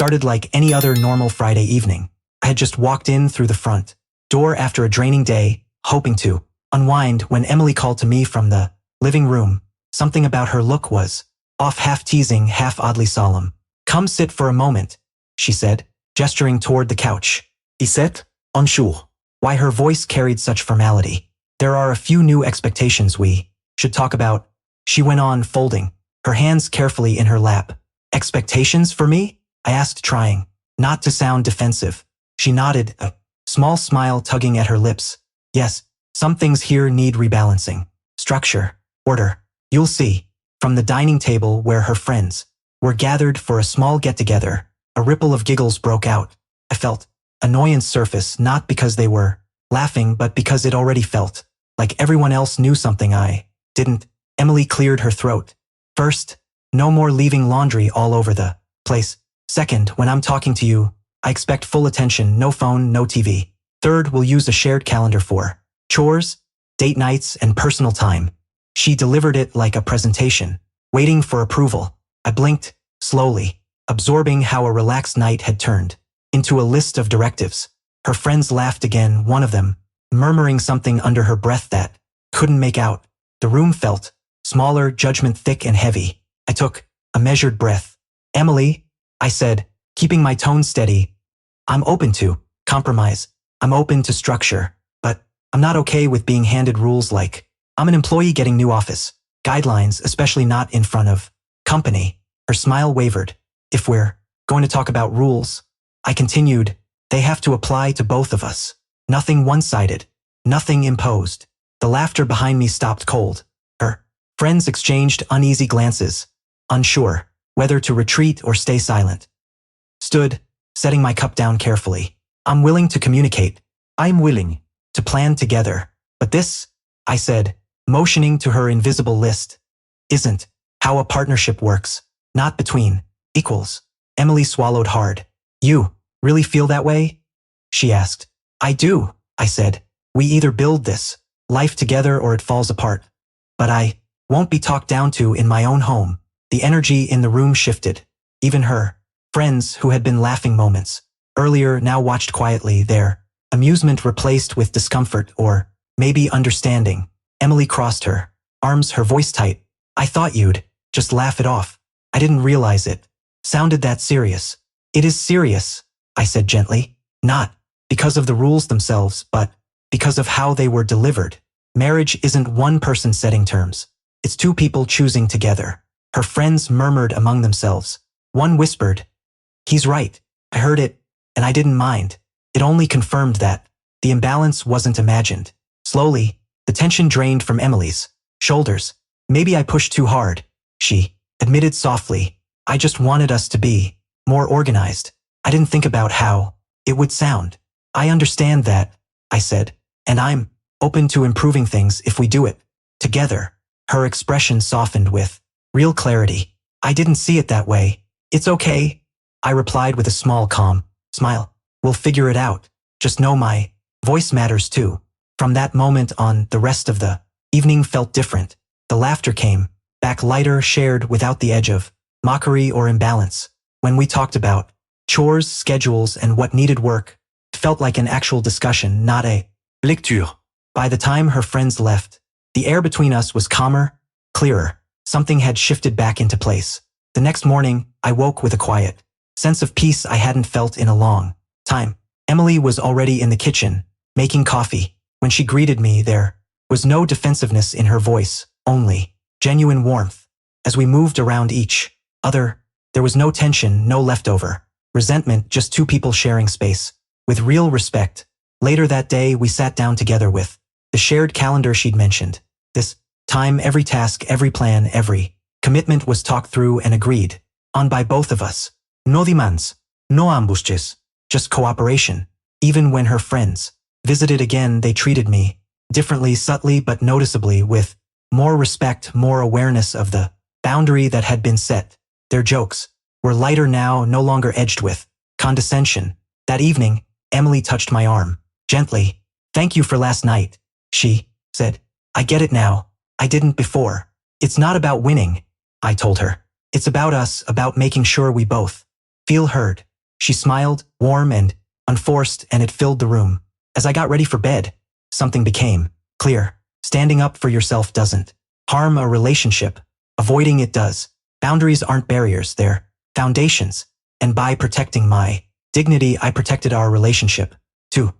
started like any other normal Friday evening. I had just walked in through the front door after a draining day, hoping to unwind when Emily called to me from the living room. Something about her look was off, half teasing, half oddly solemn. "Come sit for a moment," she said, gesturing toward the couch. He sat, unsure why her voice carried such formality. "There are a few new expectations we should talk about," she went on, folding her hands carefully in her lap. "Expectations for me?" I asked, trying not to sound defensive. She nodded, a small smile tugging at her lips. "Yes, some things here need rebalancing. Structure, order. You'll see." From the dining table where her friends were gathered for a small get-together, a ripple of giggles broke out. I felt annoyance surface, not because they were laughing, but because it already felt like everyone else knew something I didn't. Emily cleared her throat. "First, no more leaving laundry all over the place. Second, when I'm talking to you, I expect full attention, no phone, no TV. Third, we'll use a shared calendar for chores, date nights, and personal time." She delivered it like a presentation, waiting for approval. I blinked, slowly, absorbing how a relaxed night had turned into a list of directives. Her friends laughed again, one of them murmuring something under her breath that couldn't make out. The room felt smaller, judgment thick and heavy. I took a measured breath. "Emily," I said, keeping my tone steady, "I'm open to compromise. I'm open to structure, but I'm not okay with being handed rules like I'm an employee getting new office guidelines, especially not in front of company." Her smile wavered. "If we're going to talk about rules," I continued, "they have to apply to both of us. Nothing one-sided, nothing imposed." The laughter behind me stopped cold. Her friends exchanged uneasy glances, unsure whether to retreat or stay silent. Stood, setting my cup down carefully. "I'm willing to communicate. I'm willing to plan together. But this," I said, motioning to her invisible list, "isn't how a partnership works. Not between equals." Emily swallowed hard. "You really feel that way?" she asked. "I do," I said. "We either build this life together or it falls apart. But I won't be talked down to in my own home." The energy in the room shifted. Even her friends, who had been laughing moments earlier, now watched quietly, their amusement replaced with discomfort or maybe understanding. Emily crossed her arms, her voice tight. "I thought you'd just laugh it off. I didn't realize it sounded that serious." "It is serious," I said gently, "not because of the rules themselves, but because of how they were delivered. Marriage isn't one person setting terms. It's two people choosing together." Her friends murmured among themselves. One whispered, "He's right." I heard it, and I didn't mind. It only confirmed that the imbalance wasn't imagined. Slowly, the tension drained from Emily's shoulders. "Maybe I pushed too hard," she admitted softly. "I just wanted us to be more organized. I didn't think about how it would sound." "I understand that," I said, "and I'm open to improving things if we do it together." Her expression softened with real clarity. "I didn't see it that way." "It's okay," I replied with a small, calm smile. "We'll figure it out. Just know my voice matters too." From that moment on, the rest of the evening felt different. The laughter came back lighter, shared without the edge of mockery or imbalance. When we talked about chores, schedules, and what needed work, it felt like an actual discussion, not a lecture. By the time her friends left, the air between us was calmer, clearer. Something had shifted back into place. The next morning, I woke with a quiet sense of peace I hadn't felt in a long time. Emily was already in the kitchen, making coffee. When she greeted me, there was no defensiveness in her voice, only genuine warmth. As we moved around each other, there was no tension, no leftover resentment, just two people sharing space with real respect. Later that day, we sat down together with the shared calendar she'd mentioned. This time, every task, every plan, every commitment was talked through and agreed on by both of us. No demands, no ambushes, just cooperation. Even when her friends visited again, they treated me differently, subtly but noticeably, with more respect, more awareness of the boundary that had been set. Their jokes were lighter now, no longer edged with condescension. That evening, Emily touched my arm gently. "Thank you for last night," she said. "I get it now. I didn't before." "It's not about winning," I told her. "It's about us, about making sure we both feel heard." She smiled, warm and unforced, and it filled the room. As I got ready for bed, something became clear. Standing up for yourself doesn't harm a relationship. Avoiding it does. Boundaries aren't barriers, they're foundations. And by protecting my dignity, I protected our relationship, too.